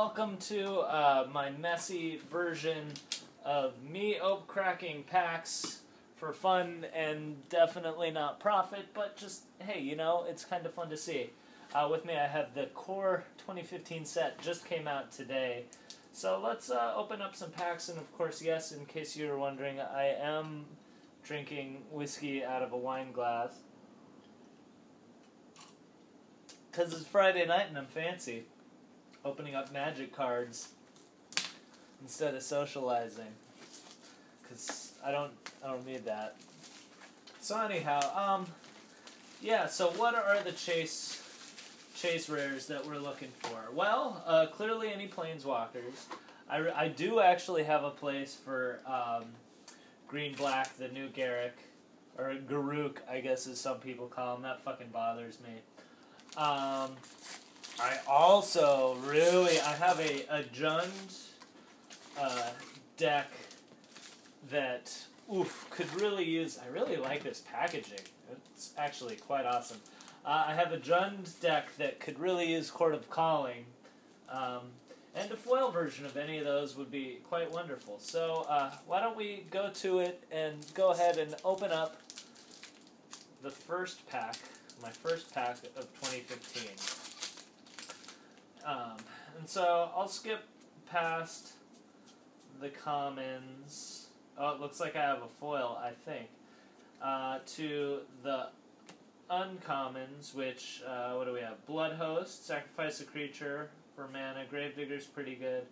welcome to my messy version of me cracking packs for fun and definitely not profit, but just, hey, you know, it's kind of fun to see. With me I have the Core 2015 set, just came out today. So let's open up some packs, and of course, yes, in case you were wondering, I am drinking whiskey out of a wine glass. Because it's Friday night and I'm fancy. Opening up magic cards instead of socializing. Because I don't need that. So anyhow, yeah, so what are the chase rares that we're looking for? Well, clearly any planeswalkers. I do actually have a place for green-black, the new Garruk, or Garruk, I guess as some people call him. That fucking bothers me. I also I have a Jund deck that, could really use. I really like this packaging. It's actually quite awesome. I have a Jund deck that could really use Court of Calling, and a foil version of any of those would be quite wonderful. So why don't we go to it and go ahead and open up the first pack, my first pack of 2015. And so I'll skip past the commons. Oh, it looks like I have a foil, I think. To the uncommons, which, what do we have? Bloodhost, sacrifice a creature for mana. Gravedigger's pretty good.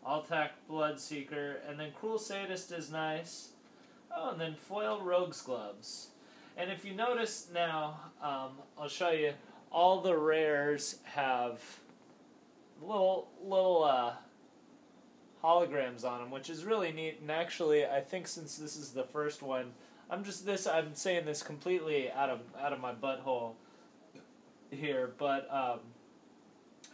Altac, Bloodseeker, and then Cruel Sadist is nice. Oh, and then foil Rogue's Gloves. And if you notice now, I'll show you, all the rares have little holograms on them, which is really neat. And actually, I think since this is the first one, I'm saying this completely out of my butthole here, but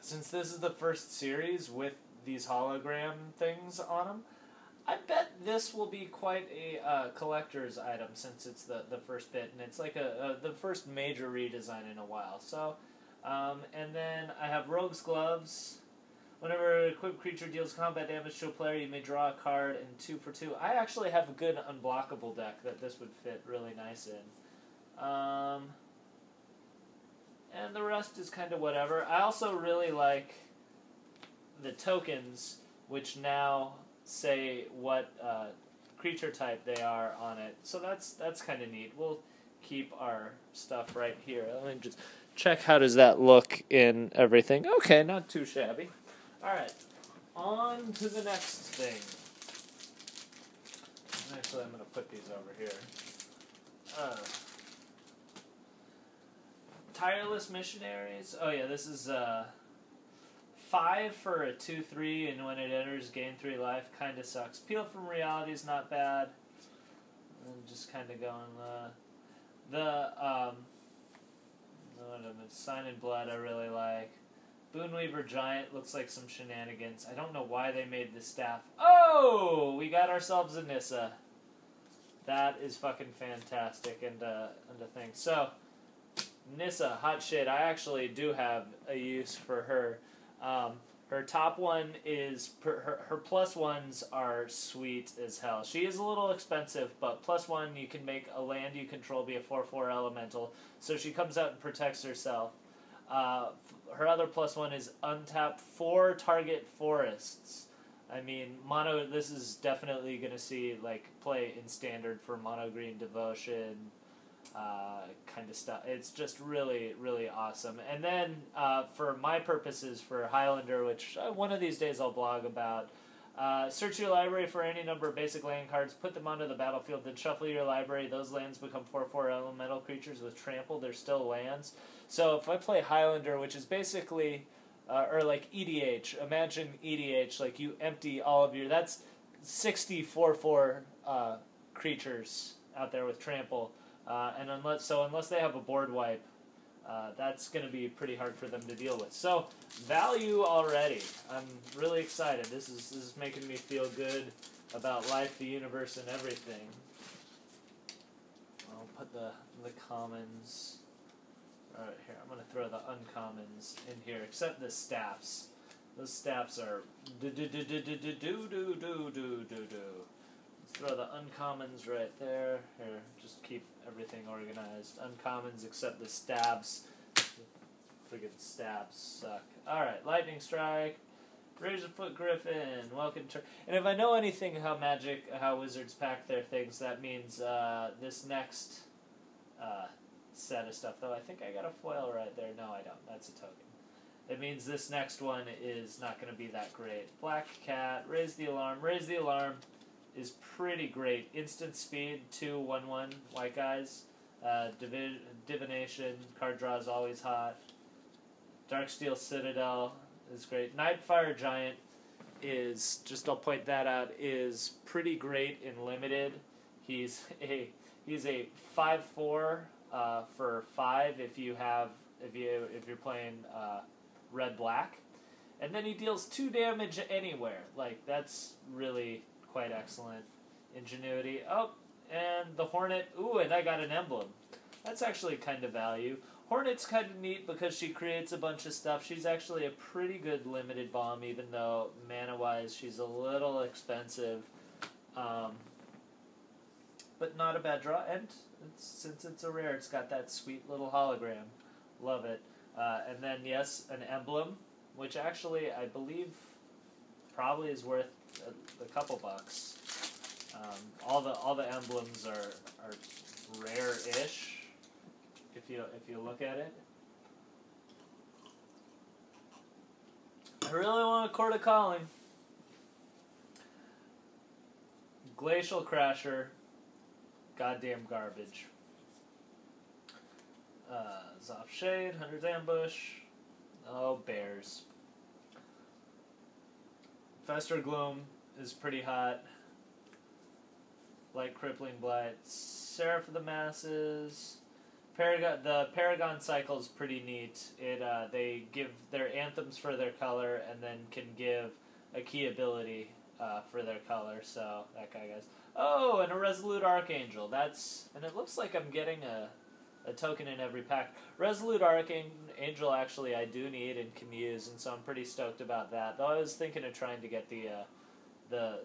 since this is the first series with these hologram things on them, I bet this will be quite a collector's item, since it's the first bit, and it's like the first major redesign in a while. So, and then I have Rogue's Gloves. Whenever a equipped creature deals combat damage to a player, you may draw a card in 2 for 2. I actually have a good unblockable deck that this would fit really nice in. And the rest is kind of whatever. I also really like the tokens, which now say what creature type they are on it. So that's kind of neat. We'll keep our stuff right here. Let me just check how does that look in everything. Okay, not too shabby. Alright, on to the next thing. Actually, I'm going to put these over here. Tireless Missionaries. Oh yeah, this is 5 for a 2/3, and when it enters, gain 3 life. Kind of sucks. Peel from Reality is not bad. And just kind of going Sign in Blood I really like. Boonweaver Giant looks like some shenanigans. I don't know why they made this staff. Oh! We got ourselves a Nissa. That is fucking fantastic and a thing. So, Nissa, hot shit. I actually do have a use for her. Her top one is, her plus ones are sweet as hell. She is a little expensive, but plus one, you can make a land you control be a 4/4 elemental. So she comes out and protects herself. Her other plus one is untap 4 target forests. I mean, this is definitely going to see, like, play in standard for mono green devotion, kind of stuff. It's just really, really awesome. And then, for my purposes, for Highlander, which one of these days I'll blog about, search your library for any number of basic land cards, put them onto the battlefield, then shuffle your library. Those lands become 4/4 elemental creatures with trample. They're still lands. So if I play Highlander, which is basically, or like EDH, imagine EDH, like you empty all of your, that's 60 4/4 creatures out there with trample. And unless they have a board wipe, that's going to be pretty hard for them to deal with. So, value already. I'm really excited. This is making me feel good about life, the universe, and everything. I'll put the commons. Alright, here, I'm going to throw the uncommons in here, except the staffs. Those staffs are do. Let's throw the uncommons right there. Here, just keep everything organized. Uncommons except the stabs. Friggin' stabs suck. Alright, Lightning Strike. Razorfoot Griffin. Welcome to... And if I know anything how Wizards pack their things, that means this next set of stuff, though I think I got a foil right there. No, I don't. That's a token. It means this next one is not going to be that great. Black Cat, Raise the Alarm. Raise the Alarm is pretty great. Instant speed, 2/1/1 white guys. Divination, card draw is always hot. Darksteel Citadel is great. Nightfire Giant is, just I'll point that out, is pretty great in limited. He's a 5/4 for 5 if you're playing red black, and then he deals 2 damage anywhere. Like, that's really quite excellent. Ingenuity. Oh, and the Hornet. Ooh, and I got an emblem. That's actually kind of value. Hornet's kind of neat because she creates a bunch of stuff. She's actually a pretty good limited bomb, even though mana-wise she's a little expensive. But not a bad draw. And since it's a rare, it's got that sweet little hologram. Love it. And then, yes, an emblem, which actually I believe probably is worth a couple bucks. All the emblems are rare-ish. If you look at it. I really want a Court of Calling. Glacial Crasher. Goddamn garbage. Zoff Shade, Hunter's Ambush. Oh, bears. Fester Gloom is pretty hot. Light Crippling Blight. Seraph of the Masses. The Paragon cycle is pretty neat. They give their anthems for their color and then can give a key ability for their color. So that guy goes. Oh, and a Resolute Archangel. And it looks like I'm getting a token in every pack. Resolute Archangel actually I do need and can use, and so I'm pretty stoked about that. Though I was thinking of trying to get the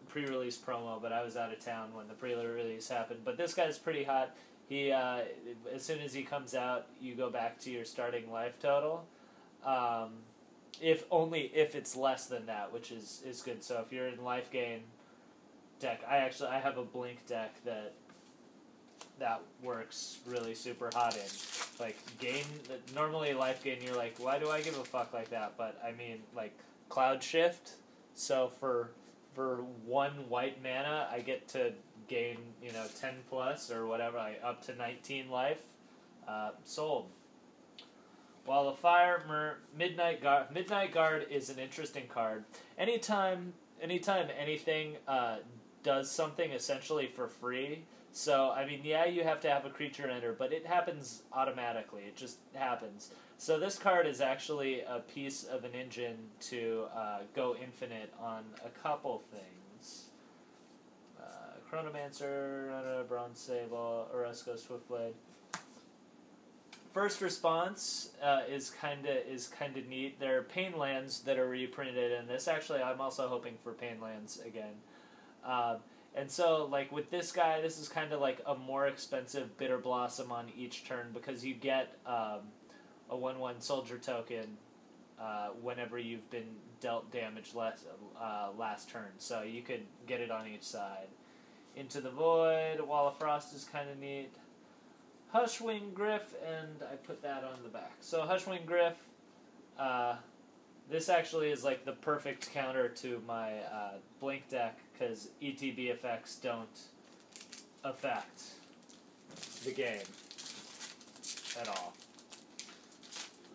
pre-release promo, but I was out of town when the pre-release happened. But this guy's pretty hot. He, as soon as he comes out, you go back to your starting life total. If it's less than that, which is good. So if you're in life gain deck, I have a blink deck that works really super hot in. Like gain, normally life gain, you're like, why do I give a fuck like that? But I mean, like Cloud Shift. So for 1 white mana, I get to gain 10 plus or whatever, like up to 19 life. Sold. Wall of Fire, Midnight Guard. Midnight Guard is an interesting card. Anytime anything does something essentially for free. So I mean, yeah, you have to have a creature enter, but it happens automatically. It just happens. So this card is actually a piece of an engine to go infinite on a couple things. Chronomancer, Bronze Sable, Oresco Swiftblade. First Response is kinda neat. There are Pain Lands that are reprinted in this. Actually, I'm also hoping for Pain Lands again. And so, like with this guy, this is kind of like a more expensive Bitter Blossom on each turn because you get a 1/1 soldier token whenever you've been dealt damage last turn. So you could get it on each side. Into the Void, Wall of Frost is kind of neat. Hushwing Griff, and I put that on the back. So Hushwing Griff, this actually is like the perfect counter to my Blink deck because ETB effects don't affect the game at all.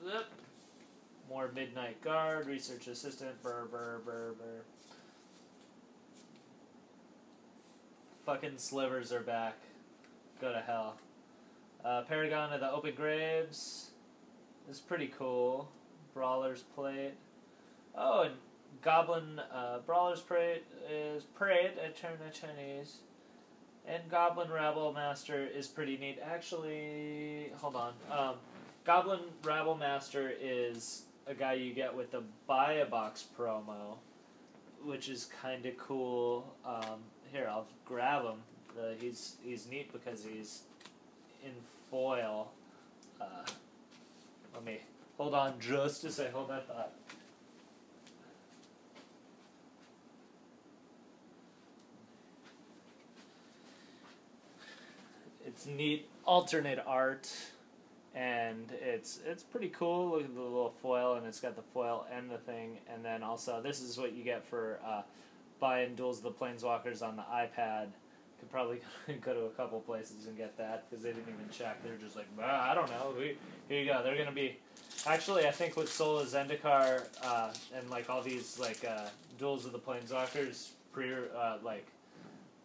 Yep. More Midnight Guard, Research Assistant, burr. Fucking slivers are back. Go to hell. Paragon of the Open Graves is pretty cool. Brawler's Plate. Oh, and Goblin Brawler's Plate is Parade at turn of Chinese. And Goblin Rabble Master is pretty neat. Actually, hold on. Goblin Rabble Master is a guy you get with the Buy a Box promo, which is kind of cool. Here, I'll grab him. He's neat because he's in foil. Let me hold on just a sec. Hold that thought. It's neat alternate art, and it's pretty cool. Look at the little foil, and it's got the foil and the thing, and then also this is what you get for buying Duels of the Planeswalkers on the iPad. Could probably go to a couple places and get that because they didn't even check. They're just like, I don't know. Here you go. They're gonna be. Actually, I think with Soul of Zendikar and like all these like Duels of the Planeswalkers like,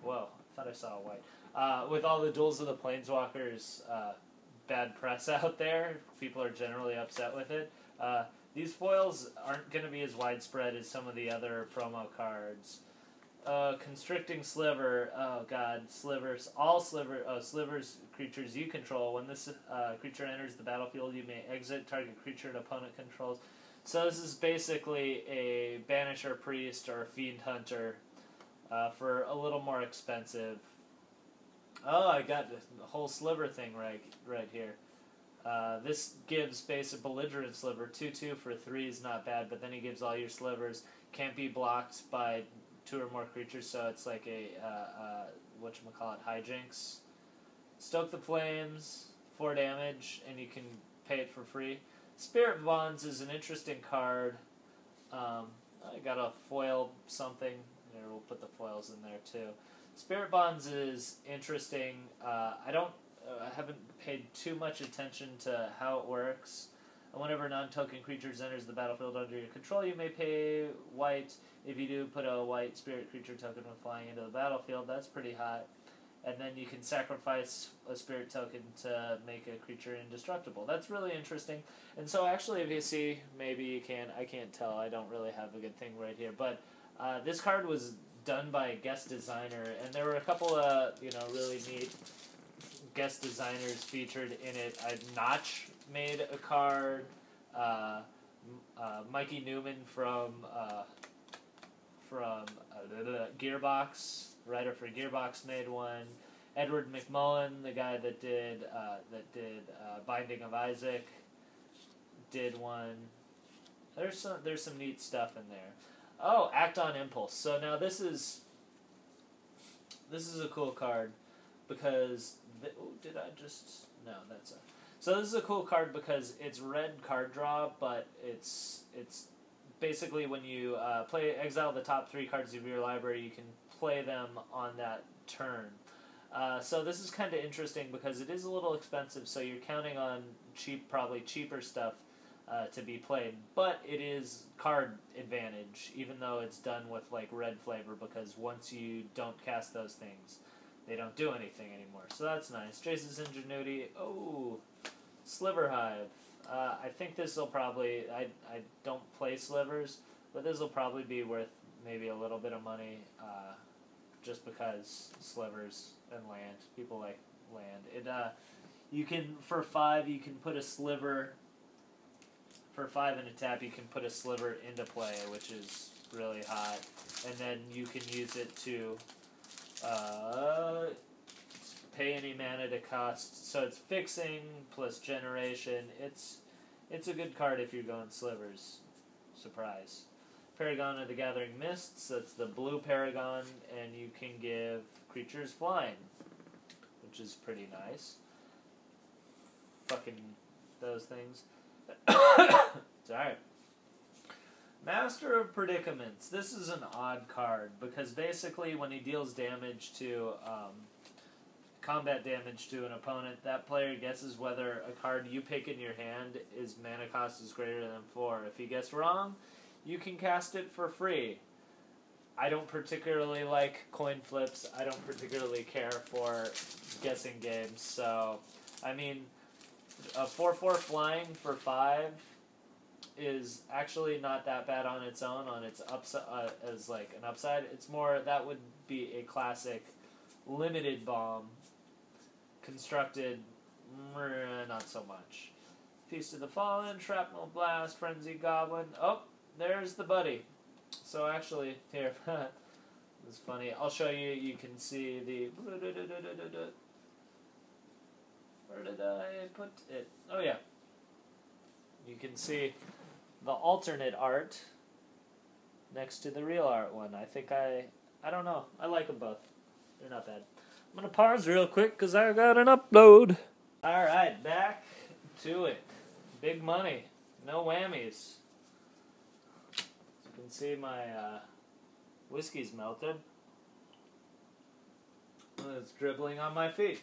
whoa, I thought I saw a white. With all the Duels of the Planeswalkers bad press out there, people are generally upset with it. These foils aren't going to be as widespread as some of the other promo cards. Constricting Sliver, oh god, Slivers, Slivers creatures you control. When this creature enters the battlefield, you may exit target creature an opponent controls. So this is basically a Banisher Priest or a Fiend Hunter for a little more expensive. Oh, I got the whole Sliver thing right here. This gives basic Belligerent Sliver, 2/2 for 3 is not bad, but then he gives all your slivers, can't be blocked by 2 or more creatures, so it's like a, whatchamacallit, hijinks. Stoke the Flames, 4 damage, and you can pay it for free. Spirit Bonds is an interesting card. I got a foil something. Here, we'll put the foils in there too. Spirit Bonds is interesting. I haven't paid too much attention to how it works. Whenever a non-token creature enters the battlefield under your control, you may pay white. If you do, put a white spirit creature token when flying into the battlefield. That's pretty hot. And then you can sacrifice a spirit token to make a creature indestructible. That's really interesting. And so actually, if you see, maybe you can. I can't tell. I don't really have a good thing right here. But this card was done by a guest designer, and there were a couple of really neat guest designers featured in it. Notch made a card. Mikey Newman from Gearbox, writer for Gearbox, made one. Edward McMullen, the guy that did Binding of Isaac, did one. There's some neat stuff in there. Oh, Act on Impulse. So now this is a cool card because did I just no? That's a. So this is a cool card because it's red card draw, but it's basically when you exile the top 3 cards of your library, you can play them on that turn. So this is kind of interesting because it is a little expensive, so you're counting on probably cheaper stuff to be played, but it is card advantage, even though it's done with like red flavor, because once you don't cast those things, they don't do anything anymore. So that's nice. Jace's Ingenuity. Oh, Sliver Hive. I think this will probably, I don't play slivers, but this will probably be worth maybe a little bit of money, just because slivers and land. People like land. You can, for 5, you can put a sliver. For 5 in a tap, you can put a sliver into play, which is really hot. And then you can use it to pay any mana to cost. So it's fixing plus generation. It's a good card if you're going slivers. Surprise. Paragon of the Gathering Mists. That's the blue Paragon, and you can give creatures flying, which is pretty nice. Fucking those things. It's alright. Master of Predicaments. This is an odd card because basically when he deals damage to combat damage to an opponent, that player guesses whether a card you pick in your hand is mana cost is greater than 4. If he gets wrong, you can cast it for free. I don't particularly like coin flips. I don't particularly care for guessing games. So, I mean, a 4/4 flying for 5 is actually not that bad on its own, on its upside, as like an upside. It's more, that would be a classic limited bomb. Constructed, not so much. Feast of the Fallen, Shrapnel Blast, Frenzy Goblin. Oh, there's the buddy. So actually, here, it's funny. I'll show you. You can see the. Where did I put it? Oh yeah. You can see the alternate art next to the real art one. I don't know. I like them both. They're not bad. I'm going to pause real quick because I got an upload. Alright, back to it. Big money. No whammies. As you can see, my whiskey's melted. It's dribbling on my feet.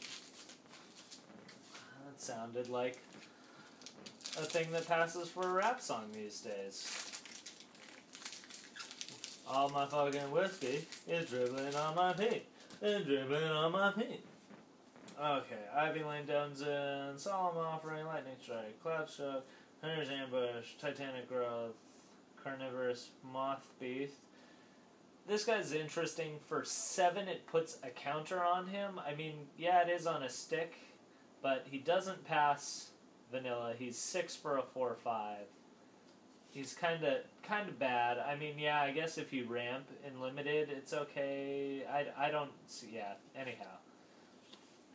That sounded like a thing that passes for a rap song these days. All my fucking whiskey is dribbling on my feet. And dribbling on my feet. Okay, Ivy Lane Dungeon, Solemn Offering, Lightning Strike, Cloud Show, Hunter's Ambush, Titanic Growth, Carnivorous Moth Beast. This guy's interesting. For 7, it puts a counter on him. I mean, yeah, it is on a stick, but he doesn't pass vanilla. He's 6 for a 4/5. He's kind of bad. I mean, yeah, I guess if you ramp in limited, it's okay. I don't see, yeah, anyhow.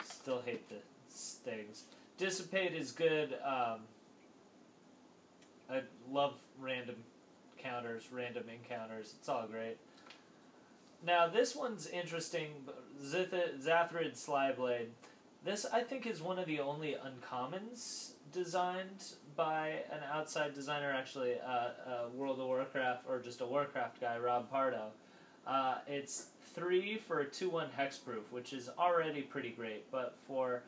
Still hate the things. Dissipate is good. I love random random encounters. It's all great. Now, this one's interesting. Zathrid Slyblade. This, I think, is one of the only uncommons designed by an outside designer, actually, World of Warcraft, or just a Warcraft guy, Rob Pardo. It's 3 for a 2/1 hexproof, which is already pretty great, but for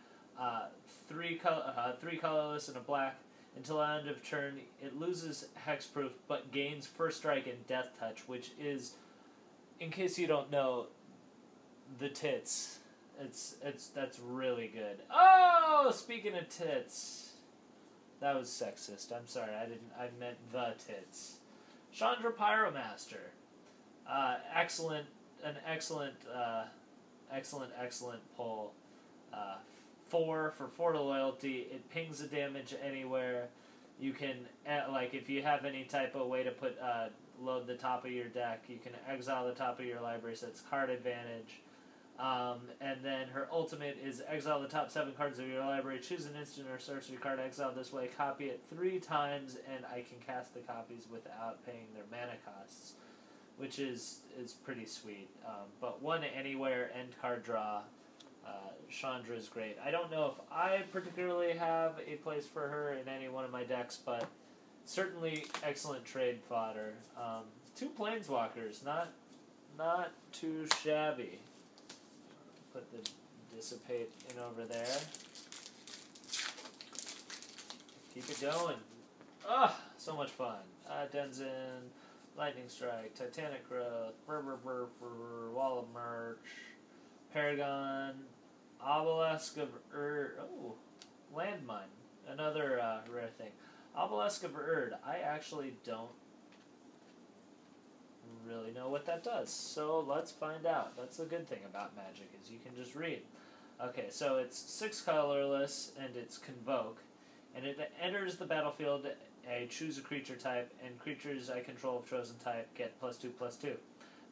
3 colorless and a black, until the end of turn, it loses hexproof, but gains first strike and death touch, which is, in case you don't know, the tits. That's really good. Oh, speaking of tits. That was sexist. I'm sorry. I meant the tits. Chandra Pyromaster. Excellent pull. 4 for 4 to loyalty. It pings the damage anywhere. You can, like, if you have any type of way to put load the top of your deck, you can exile the top of your library, so it's card advantage. And then her ultimate is exile the top 7 cards of your library, choose an instant or sorcery card exiled this way, copy it 3 times, and I can cast the copies without paying their mana costs, which is pretty sweet. But 1 anywhere, end card draw. Chandra is great. I don't know if I particularly have a place for her in any one of my decks, but certainly excellent trade fodder. 2 planeswalkers, not too shabby. Put the dissipate in over there. Keep it going. Ah, so much fun. Denzin, Lightning Strike, Titanic Growth, Wall of Merch, Paragon, Obelisk of Landmine, another rare thing. Obelisk of Erd, I actually don't really know what that does, so let's find out. That's the good thing about Magic, is you can just read. Okay, so it's 6 colorless, and it's Convoke, and it enters the battlefield. I choose a creature type, and creatures I control of chosen type get +2/+2.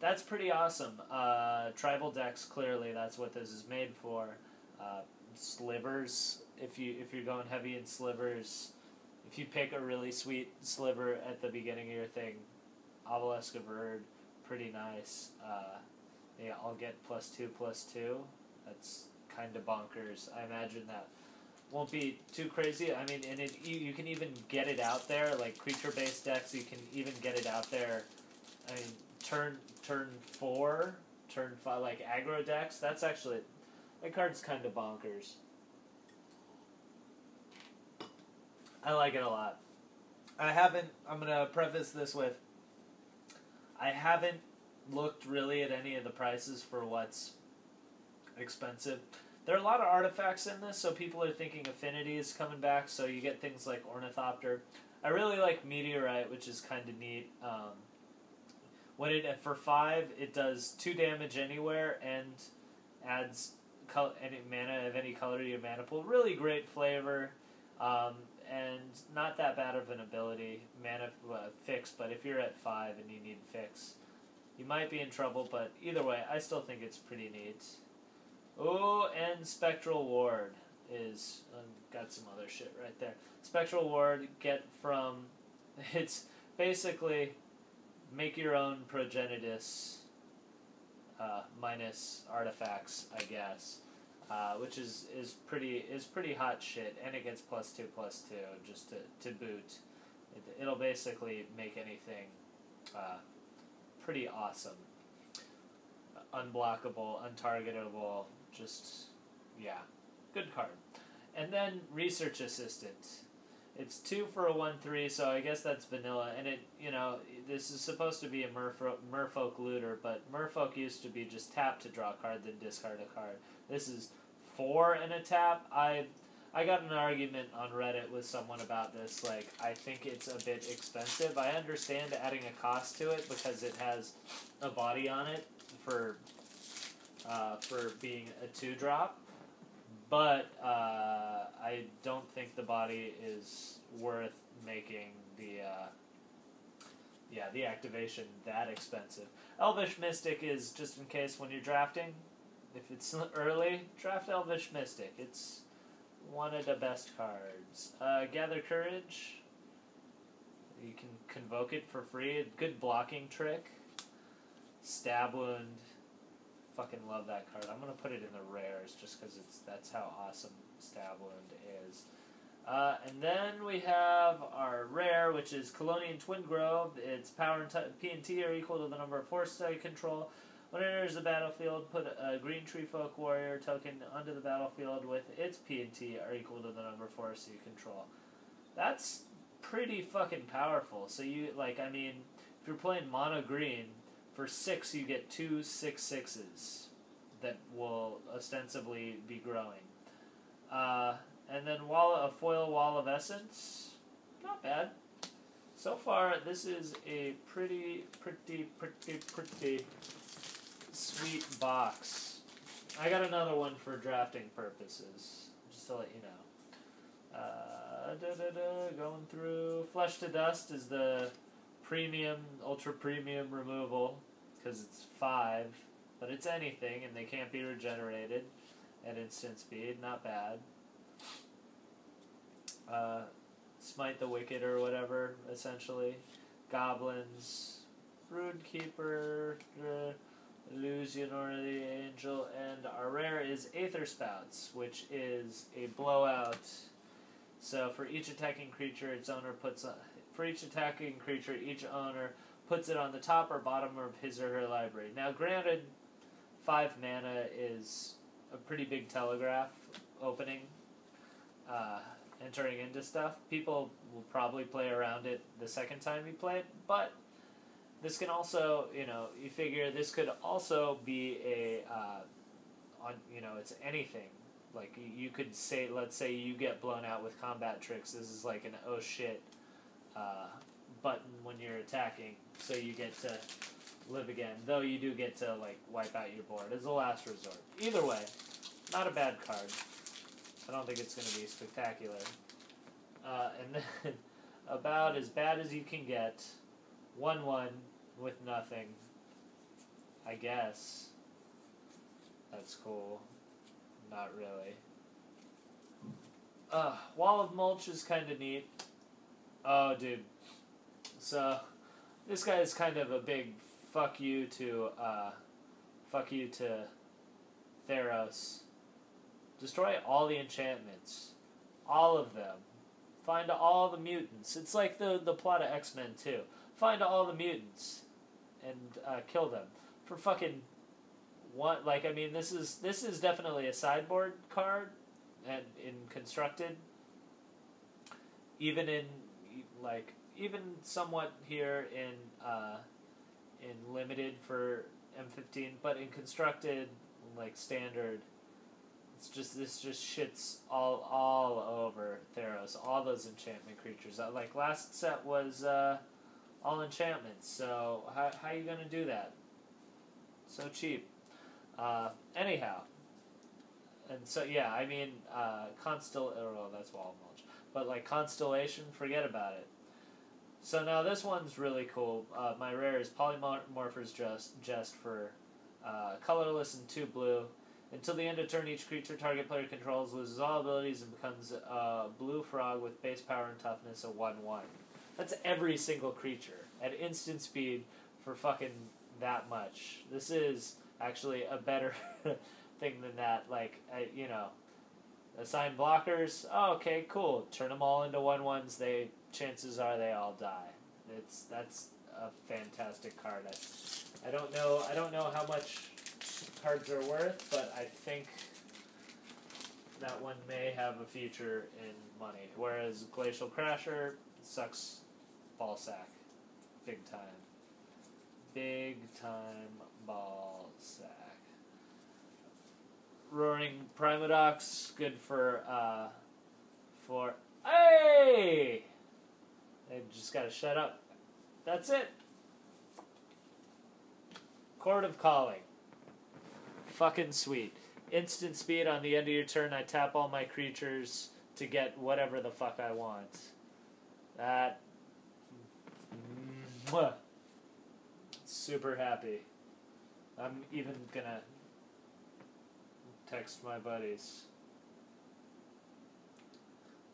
That's pretty awesome. Tribal decks, clearly, that's what this is made for. Slivers, if you're going heavy in slivers, if you pick a really sweet sliver at the beginning of your thing, Obelisk of Erd, pretty nice. Yeah, I'll get +2/+2. That's kind of bonkers. I imagine that won't be too crazy. I mean, and you can even get it out there, like creature-based decks. You can even get it out there. I mean, turn 4, turn 5, like aggro decks. That's actually, that card's kind of bonkers. I like it a lot. I'm gonna preface this with, I haven't looked really at any of the prices for what's expensive. There are a lot of artifacts in this, so people are thinking Affinity is coming back, so you get things like Ornithopter. I really like Meteorite, which is kind of neat. For 5, it does 2 damage anywhere and adds any mana of any color to your mana pool. Really great flavor. and not that bad of an ability, mana fix, but if you're at 5 and you need fix, you might be in trouble, but either way, I still think it's pretty neat. Oh, and Spectral Ward is, got some other shit right there. Spectral Ward, get from, it's basically make your own Progenitus minus artifacts, I guess. Which is pretty hot shit, and it gets +2/+2 just to boot. It'll basically make anything pretty awesome. Unblockable, untargetable, just, yeah, good card. And then Research Assistant. It's 2 for a 1/3, so I guess that's vanilla. And it, this is supposed to be a Merfolk looter, but Merfolk used to be just tap to draw a card, then discard a card. This is 4 and a tap. I got in an argument on Reddit with someone about this. Like, I think it's a bit expensive. I understand adding a cost to it because it has a body on it for being a 2-drop. But I don't think the body is worth making the activation that expensive. Elvish Mystic is just in case when you're drafting. If it's early, draft Elvish Mystic. It's one of the best cards. Gather Courage. You can convoke it for free. A good blocking trick. Stab Wound. Fucking love that card. I'm going to put it in the rares just because that's how awesome Stab Wound is. And then we have our rare, which is Colonian Twin Grove. Its power and P and T are equal to the number of force you control. When it enters the battlefield, put a green Tree Folk Warrior token onto the battlefield with its P and T are equal to the number of force you control. That's pretty fucking powerful. So if you're playing mono green, for 6 you get 2 6/6s that will ostensibly be growing. And then a foil Wall of Essence, not bad. So far, this is a pretty sweet box. I got another one for drafting purposes, just to let you know. Going through. Flesh to Dust is the premium, ultra premium removal, because it's 5, but it's anything, and they can't be regenerated at instant speed. Not bad. Smite the Wicked or whatever, essentially. Goblins, Rude Keeper, Illusionor the Angel, and our rare is Aether Spouts, which is a blowout. So for each attacking creature, each owner puts it on the top or bottom of his or her library. Now, granted, 5 mana is a pretty big telegraph opening, entering into stuff. People will probably play around it the second time you play it, but this can also, you figure this could also be it's anything. Like, you could say, let's say you get blown out with combat tricks. This is like an oh shit button when you're attacking, so you get to live again. Though you do get to, wipe out your board as a last resort. Either way, not a bad card. I don't think it's going to be spectacular. And then, about as bad as you can get, 1/1 with nothing. I guess. That's cool. Not really. Wall of Mulch is kind of neat. Oh, dude. So, this guy is kind of a big fuck you to Theros. Destroy all the enchantments. All of them. Find all the mutants. It's like the plot of X-Men 2. Find all the mutants and kill them. For fucking what? This is definitely a sideboard card, and in constructed. Even somewhat here in limited for M15, but in constructed, standard, this just shits all over Theros. All those enchantment creatures. Last set was all enchantments. So how are you gonna do that? So cheap. Anyhow. And so yeah, that's Wall of Mulch. But like Constellation, forget about it. So now this one's really cool. My rare is Polymorpher's Jest for colorless and 2 blue. Until the end of turn, each creature target player controls loses all abilities and becomes a blue frog with base power and toughness of 1/1. That's every single creature at instant speed for fucking that much. This is actually a better thing than that. Like, you know, assign blockers. Oh, okay, cool. Turn them all into 1/1s. Chances are they all die. That's a fantastic card. I don't know how much cards are worth, but I think that one may have a future in money. Whereas Glacial Crasher sucks ball sack. Big time. Big time ball sack. Roaring Primodox, good for hey! They just gotta shut up. That's it. Chord of Calling. Fucking sweet. Instant speed on the end of your turn. I tap all my creatures to get whatever the fuck I want. That. Mwah. Super happy. I'm even gonna text my buddies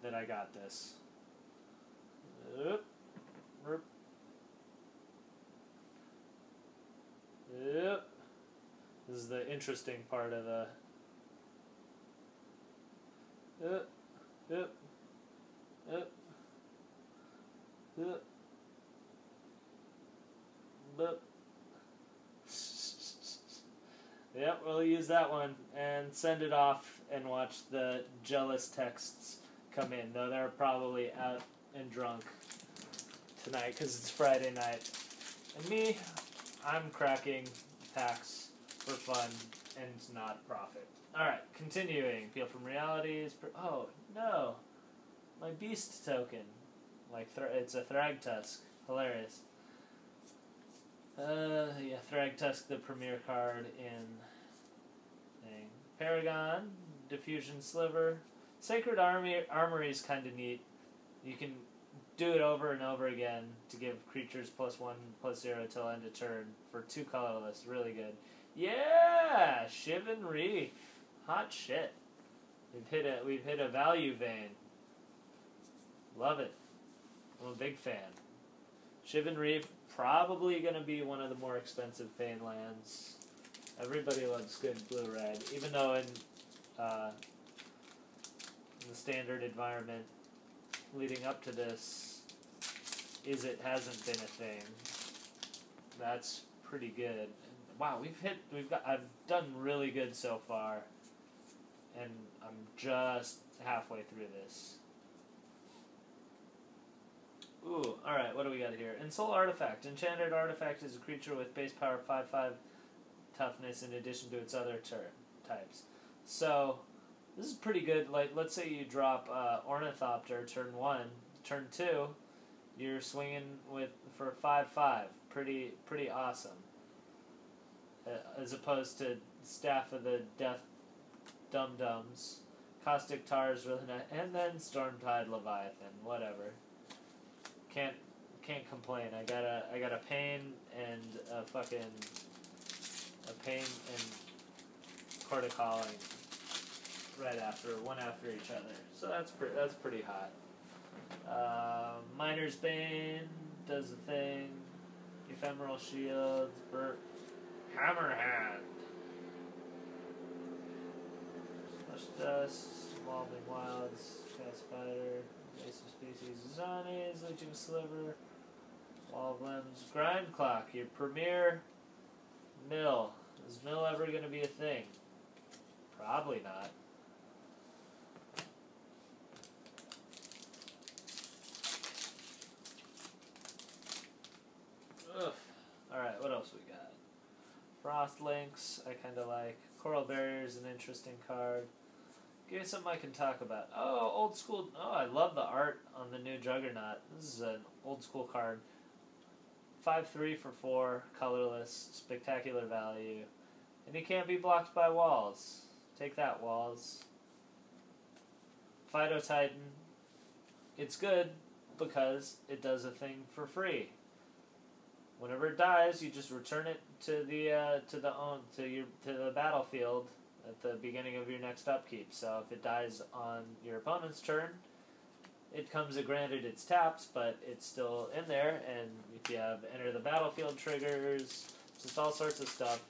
that I got this. Yep. Yep. This is the interesting part of the. Yep. Yep. Yep. Yep. Yep. Yep, we'll use that one and send it off and watch the jealous texts come in. Though they're probably out and drunk tonight because it's Friday night. And me, I'm cracking packs for fun and not profit. Alright, continuing. Peel from Realities. Oh, no. My Beast token. Like, it's a Thragtusk. Hilarious. Yeah, Thragtusk, the premier card in thing. Paragon, Diffusion Sliver. Sacred Armory is kind of neat. You can do it over and over again to give creatures +1/+0 till end of turn for 2 colorless. Really good. Yeah, Chivalry. Hot shit. We've hit a value vein. Love it. I'm a big fan. Chivalry probably going to be one of the more expensive pain lands. Everybody loves good blue-red, even though in the standard environment leading up to this, it hasn't been a thing. That's pretty good. Wow, I've done really good so far, and I'm just halfway through this. Ooh, alright, what do we got here? Ensoul Artifact. Enchanted Artifact is a creature with base power 5/5 toughness in addition to its other types. So, this is pretty good. Like, let's say you drop Ornithopter turn 1, turn 2, you're swinging for 5/5. Pretty awesome. As opposed to Staff of the Death Dum-Dums. Caustic Tar is really nice. And then Stormtide Leviathan. Whatever. Can't complain. I got a pain and a pain and Chord of Calling one after each other. So that's pretty hot. Miner's Bane does the thing. Ephemeral Shields, Hammerhand. Flush Dust, Evolving Wilds, Cast Spider, Invasive Species, Zonies, Leeching Sliver, Wall of Limbs, Grind Clock, your premier mill. Is mill ever going to be a thing? Probably not. Ugh. Alright, what else we got? Frost Links, I kind of like. Coral Barrier is an interesting card. Give me something I can talk about. Oh, old school. Oh, I love the art on the new Juggernaut. This is an old school card. 5/3 for 4, colorless, spectacular value. And he can't be blocked by walls. Take that, walls. Phytotitan. it's good because it does a thing for free. Whenever it dies, you just return it to the battlefield at the beginning of your next upkeep. So if it dies on your opponent's turn, it comes granted it's tapped, but it's still in there. And if you have enter the battlefield triggers, just all sorts of stuff,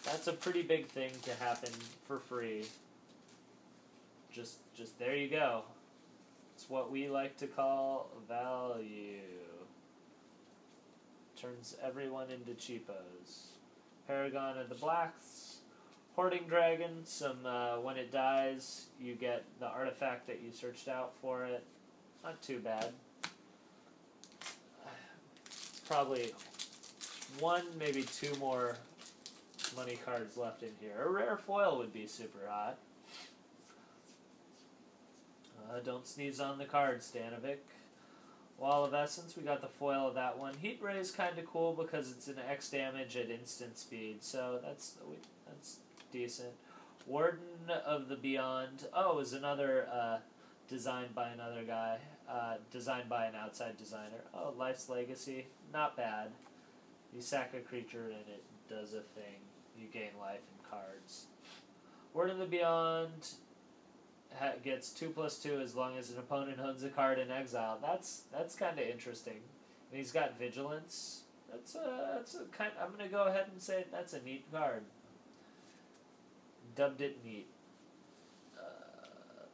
that's a pretty big thing to happen for free. Just there you go. It's what we like to call value. Turns everyone into cheapos. Paragon of the Blacks. Hoarding Dragon. When it dies, you get the artifact that you searched out for it. Not too bad. Probably one, maybe two more money cards left in here. A rare foil would be super hot. Don't sneeze on the card, Stanovic. Wall of Essence, we got the foil of that one. Heat Ray is kind of cool because it's an X damage at instant speed, so that's decent. Warden of the Beyond. Oh, is another designed by another guy. Designed by an outside designer. Oh, Life's Legacy. Not bad. You sack a creature and it does a thing. You gain life in cards. Warden of the Beyond gets 2/2 as long as an opponent owns a card in exile. That's kind of interesting. And he's got Vigilance. That's a kind. I'm gonna go ahead and say that's a neat card. Dubbed it neat.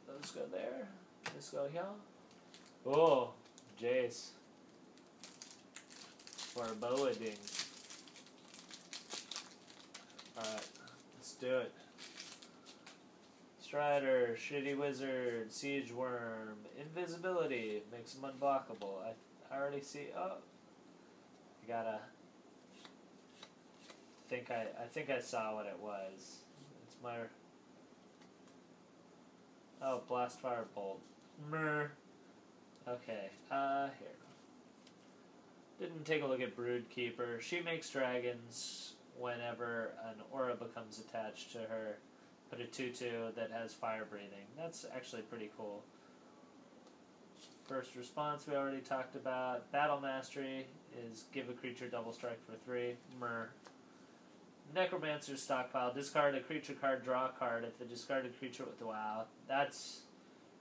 Those go there. This go here. Oh, Jace. Foreboding. Alright, let's do it. Strider, Shitty Wizard, Siege Worm, Invisibility, makes them unblockable. I already see, oh, I gotta, I think I saw what it was. It's my, oh, Blast Fire Bolt. Mrr. Okay, here. Didn't take a look at Broodkeeper. She makes dragons whenever an aura becomes attached to her. Put a 2/2 that has fire breathing. That's actually pretty cool. First response we already talked about. Battle Mastery is give a creature double strike for 3. Mrr. Necromancer's Stockpile. Discard a creature card, draw a card. If the discarded creature with wow, that's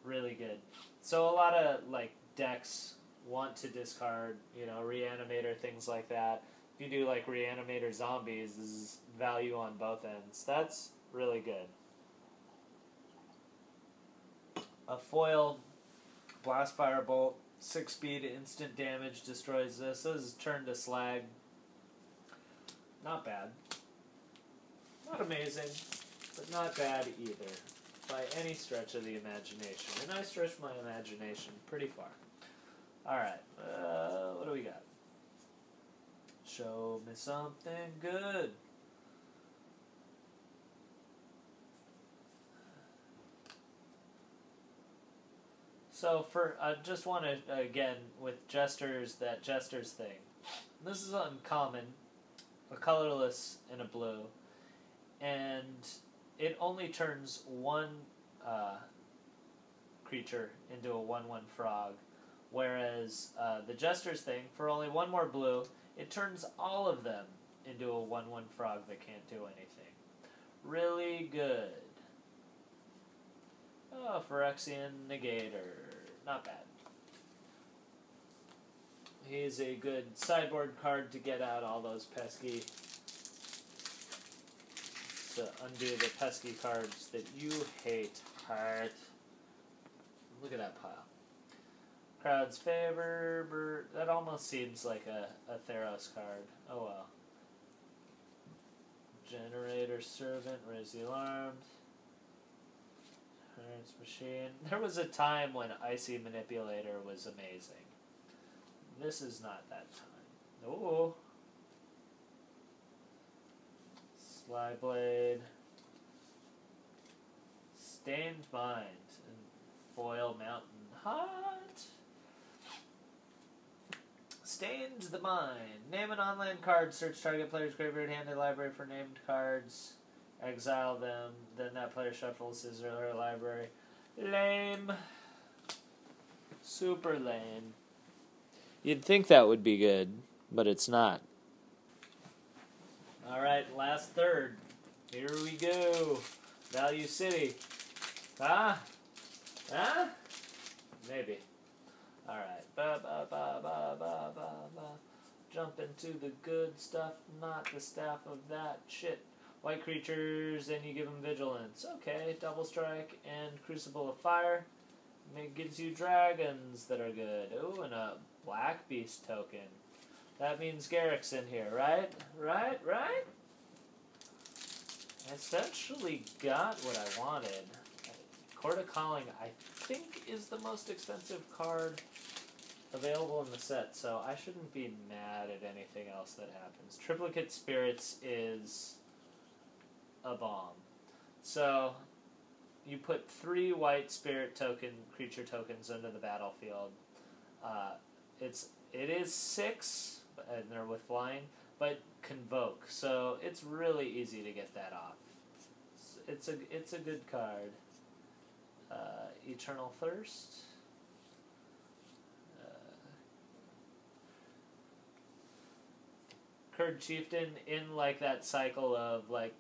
really good. So a lot of like decks want to discard, Reanimator, things like that. If you do like Reanimator Zombies, this is value on both ends. That's really good. A foil, Blast Firebolt, 6 speed, instant damage, destroys this. This is turn to slag. Not bad. Not amazing, but not bad either, by any stretch of the imagination. And I stretch my imagination pretty far. Alright, what do we got? Show me something good. So I just want to, again, with Jesters, that Jesters thing. This is uncommon, a colorless and a blue, and it only turns one creature into a 1/1 frog, whereas the Jesters thing, for only one more blue, it turns all of them into a 1/1 frog that can't do anything. Really good. Oh, Phyrexian Negator. Not bad. He's a good sideboard card to get out all those pesky, to undo the pesky cards that you hate. Heart. Look at that pile. Crowd's Favor. That almost seems like a Theros card. Oh well. Generator Servant. Raise the alarm. Turns Machine. There was a time when Icy Manipulator was amazing. This is not that time. Oh. Slyblade. Stained Mind. And Foil Mountain. Hot. Stained the Mind. Name an online card. Search target player's graveyard, hand their library for named cards. Exile them. Then that player shuffles his or her library. Lame. Super lame. You'd think that would be good, but it's not. Alright, last third. Here we go. Value City. Ah? Huh? Maybe. Alright. Ba ba ba ba ba ba ba. Jump into the good stuff, not the staff of that shit. White creatures, and you give them vigilance. Okay, double strike and Crucible of Fire. It gives you dragons that are good. Ooh, and a black beast token. That means Garrick's in here, right? Right? I essentially got what I wanted. Court of Calling, I think, is the most expensive card available in the set, so I shouldn't be mad at anything else that happens. Triplicate Spirits is a bomb. So, you put 3 white spirit creature tokens into the battlefield. It is 6, and they're with flying, but Convoke, so it's really easy to get that off. It's a good card. Eternal Thirst. Kurd Chieftain in like that cycle of like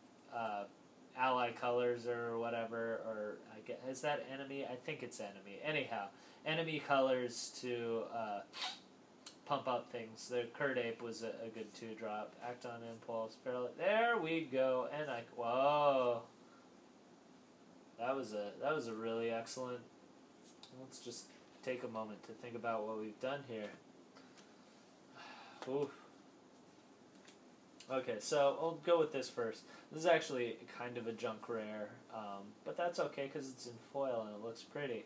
ally colors or whatever, or I guess, is that enemy? I think it's enemy. Anyhow, enemy colors to pump up things. The Kurd Ape was a good 2-drop. Act on Impulse. There we go. And whoa. That was a really excellent. Let's just take a moment to think about what we've done here. Oof. Okay, so I'll go with this first. This is actually kind of a junk rare, but that's okay because it's in foil and it looks pretty.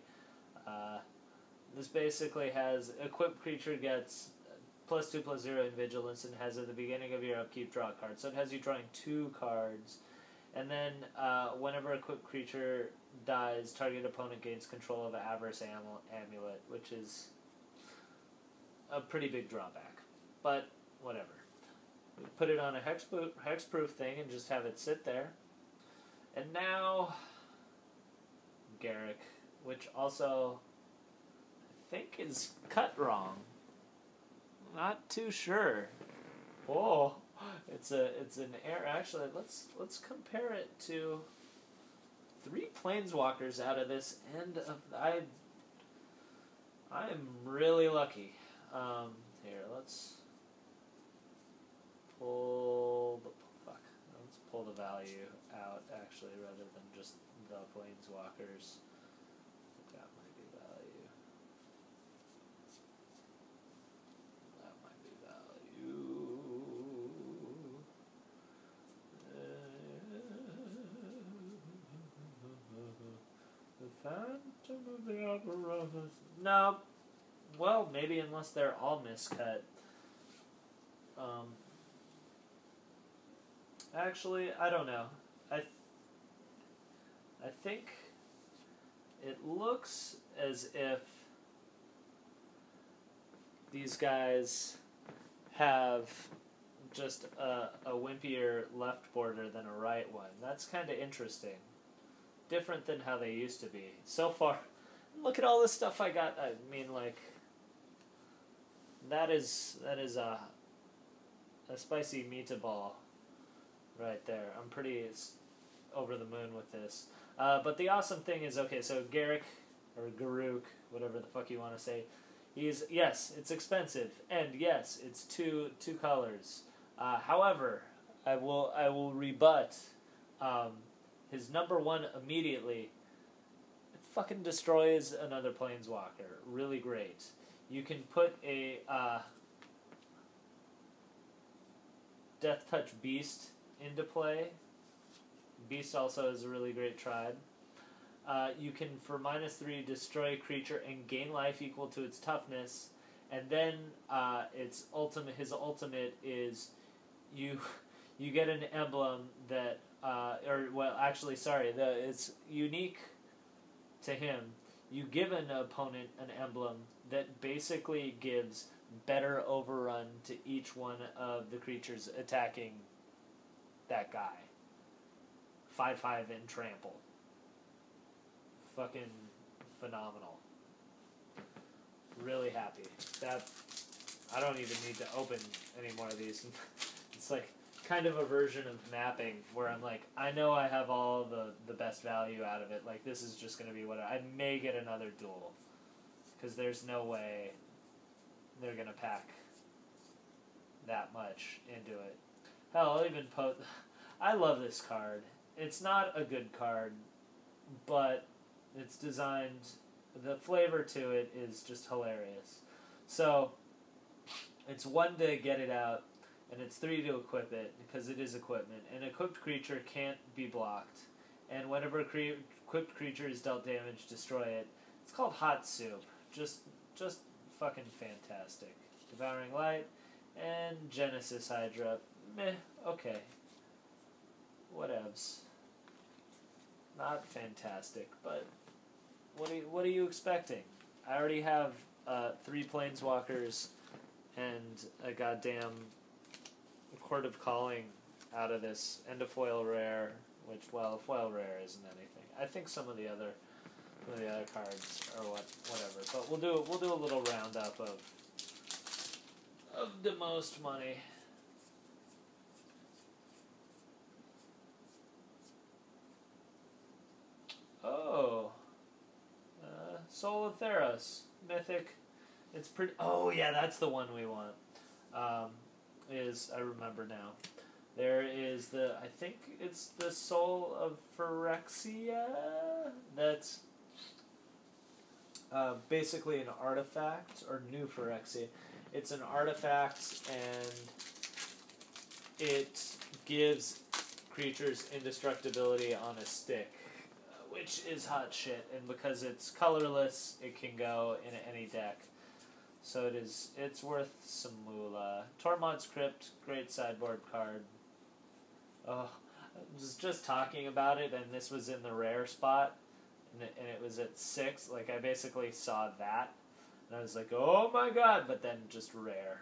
This basically has equipped creature gets +2/+0 in vigilance and has at the beginning of your upkeep draw a card. So it has you drawing 2 cards, and then whenever equipped creature dies, target opponent gains control of an Avarice Amulet, which is a pretty big drawback, but whatever. We put it on a hexproof thing and just have it sit there. And now, Garrick, which also I think is cut wrong. Not too sure. Oh, it's an error. Actually, let's compare it to 3 planeswalkers out of this end of I am really lucky. Here, let's pull the value out actually, rather than just the planeswalkers. That might be value. That might be value. The Phantom of the Opera. No. Well, maybe unless they're all miscut. Actually, I don't know. I think it looks as if these guys have just a wimpier left border than a right one. That's kind of interesting. Different than how they used to be. So far, look at all this stuff I got. I mean, like, that is a spicy meatball right there. I'm pretty over the moon with this. But the awesome thing is, okay, so Garrick, or Garuk, whatever the fuck you want to say, yes, it's expensive, and yes, it's two colors. However, I will rebut his number 1 immediately. It fucking destroys another planeswalker. Really great. You can put a Death Touch Beast into play. Beast also is a really great tribe. You can, for -3, destroy a creature and gain life equal to its toughness, and then his ultimate is you get an emblem that it's unique to him. You give an opponent an emblem that basically gives better overrun to each one of the creatures attacking that guy. 5/5 and trample. Fucking phenomenal. Really happy. That I don't even need to open any more of these. It's like kind of a version of mapping where I'm like, I know I have all the best value out of it. Like, this is just going to be what I may get another duel. Because there's no way they're going to pack that much into it. Hell, I'll even post... I love this card. It's not a good card, but it's designed... The flavor to it is just hilarious. So, it's 1 to get it out, and it's 3 to equip it, because it is equipment. An equipped creature can't be blocked. And whenever equipped creature is dealt damage, destroy it. It's called Hot Soup. Just fucking fantastic. Devouring Light, and Genesis Hydra. Meh, okay. Whatevs. Not fantastic, but what are you expecting? I already have 3 Planeswalkers and a goddamn Court of Calling out of this, and a foil rare, which, well, foil rare isn't anything. I think some of the other cards are whatever, but we'll do a little roundup of the most money. Oh, Soul of Theros, mythic. It's pretty. Oh yeah, that's the one we want. I remember now. There is I think it's the Soul of Phyrexia. That's basically an artifact, or new Phyrexia. It's an artifact, and it gives creatures indestructibility on a stick, which is hot shit. And because it's colorless, it can go in any deck. So it's worth some moolah. Tormod's Crypt, great sideboard card. Oh, I was just talking about it, and this was in the rare spot, and it was at 6. Like, I basically saw that, and I was like, oh my god, but then just rare.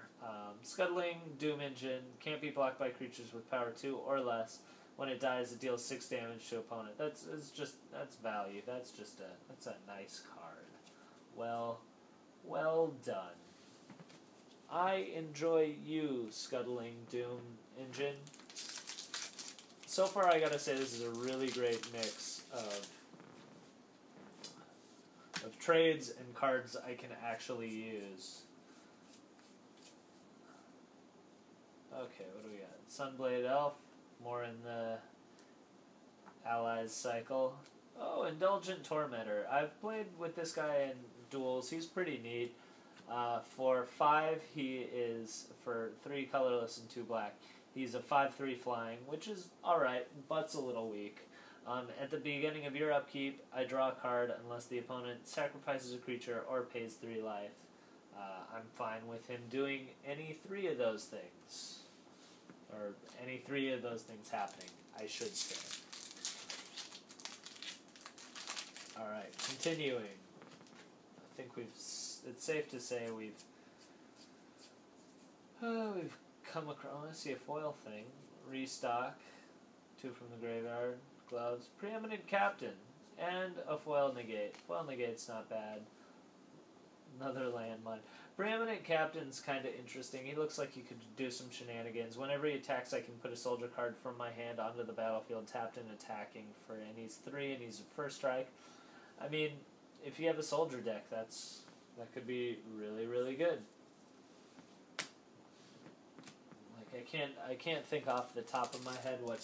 Scuttling Doom Engine, can't be blocked by creatures with power 2 or less. When it dies, it deals 6 damage to opponent. That's value. That's a nice card. Well done. I enjoy you, Scuttling Doom Engine. So far, I gotta say, this is a really great mix of trades and cards I can actually use. Okay, what do we got? Sunblade Elf, more in the Allies cycle. Oh, Indulgent Tormentor. I've played with this guy in duels. He's pretty neat. For 5, he is, for 3 colorless and 2 black, he's a 5/3 flying, which is alright, but's a little weak. At the beginning of your upkeep, I draw a card unless the opponent sacrifices a creature or pays 3 life. I'm fine with him doing any 3 of those things. Or any 3 of those things happening, I should say. Alright, continuing. I think it's safe to say we've come across, I want to see a foil thing. Restock, 2 from the graveyard, gloves, Preeminent Captain, and a foil negate. Foil negate's not bad. Another landmine. Preeminent Captain's kind of interesting. He looks like he could do some shenanigans. Whenever he attacks, I can put a soldier card from my hand onto the battlefield, tapped and attacking, and he's 3, and he's a first strike. I mean, if you have a soldier deck, that could be really, really good. Like, I can't think off the top of my head what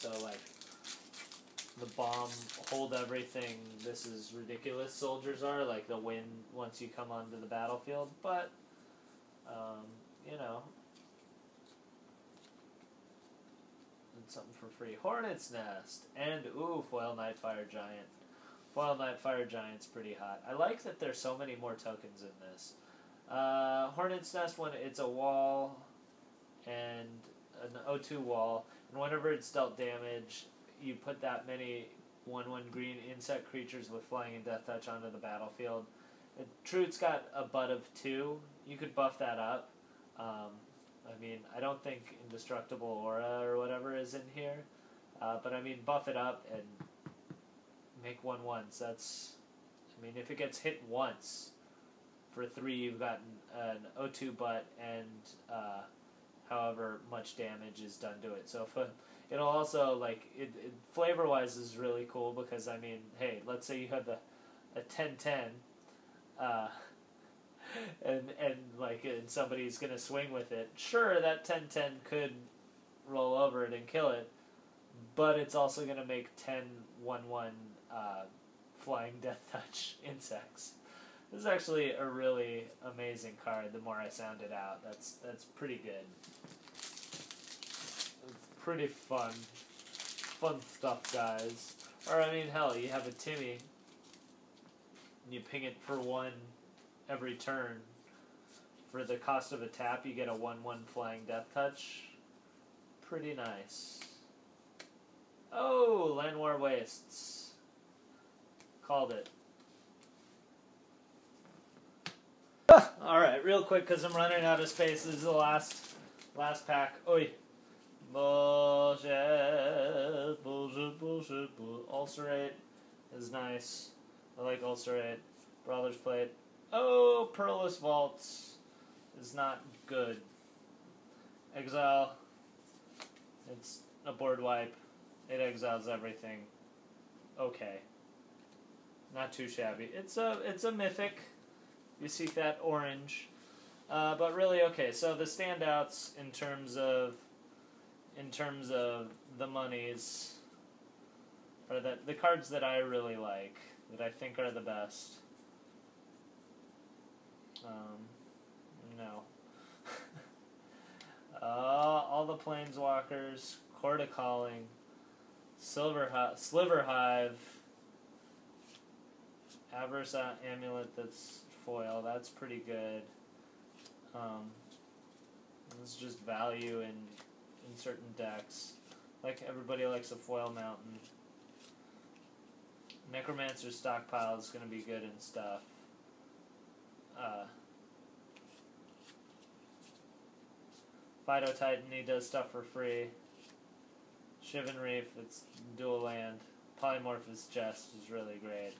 the bomb, hold everything, this is ridiculous soldiers are, like the win once you come onto the battlefield, but, you know, it's something for free. Hornet's Nest, and, ooh, Foil Nightfire Giant. Foil Nightfire Giant's pretty hot. I like that there's so many more tokens in this. Hornet's Nest, when it's a wall, and an O2 wall, and whenever it's dealt damage, you put that many 1/1 green insect creatures with flying and death touch onto the battlefield. True, it's got a butt of 2. You could buff that up. I mean, I don't think Indestructible Aura or whatever is in here, but I mean, buff it up and make 1/1s. That's, I mean, if it gets hit once, For 3, you've got an O2 butt and however much damage is done to it. So if it'll also, like, it flavor-wise is really cool because, I mean, hey, let's say you have a 10-10, and somebody's going to swing with it. Sure, that 10-10 could roll over it and kill it, but it's also going to make 10-1-1 flying death touch insects. This is actually a really amazing card the more I sound it out. That's pretty good. It's pretty fun. Fun stuff, guys. Or, I mean, hell, you have a Timmy, and you ping it for 1 every turn. For the cost of a tap, you get a 1-1 flying death touch. Pretty nice. Oh, Land War Wastes. Called it. Alright, real quick, because I'm running out of space. This is the last pack. Oi. Bullshit. Ulcerate is nice. I like Ulcerate. Brawler's Plate. Oh, Perilous Vaults is not good. Exile. It's a board wipe. It exiles everything. Okay. Not too shabby. It's a mythic. You see that orange. But really, okay, so the standouts in terms of the monies are the cards that I really like, that I think are the best. No. All the Planeswalkers, Court of Calling, Sliver Hive, Avarice Amulet that's foil, that's pretty good. It's just value in certain decks. Like, everybody likes a foil mountain. Necromancer's Stockpile is going to be good and stuff. Fido Titan, he does stuff for free. Shivan Reef, it's dual land. Polymorphous Chest is really great.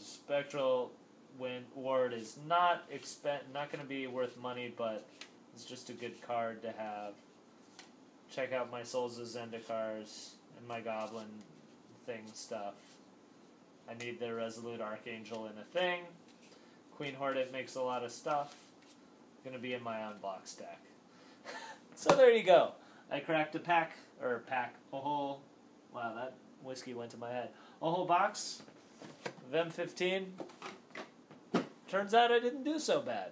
Spectral Ward is not going to be worth money, but it's just a good card to have. Check out my Souls of Zendikars and my Goblin thing stuff. I need the Resolute Archangel in a thing. Queen Hornet makes a lot of stuff. Going to be in my Unblocks deck. So there you go. I cracked a whole, wow, that whiskey went to my head. A whole box of M15. Turns out I didn't do so bad.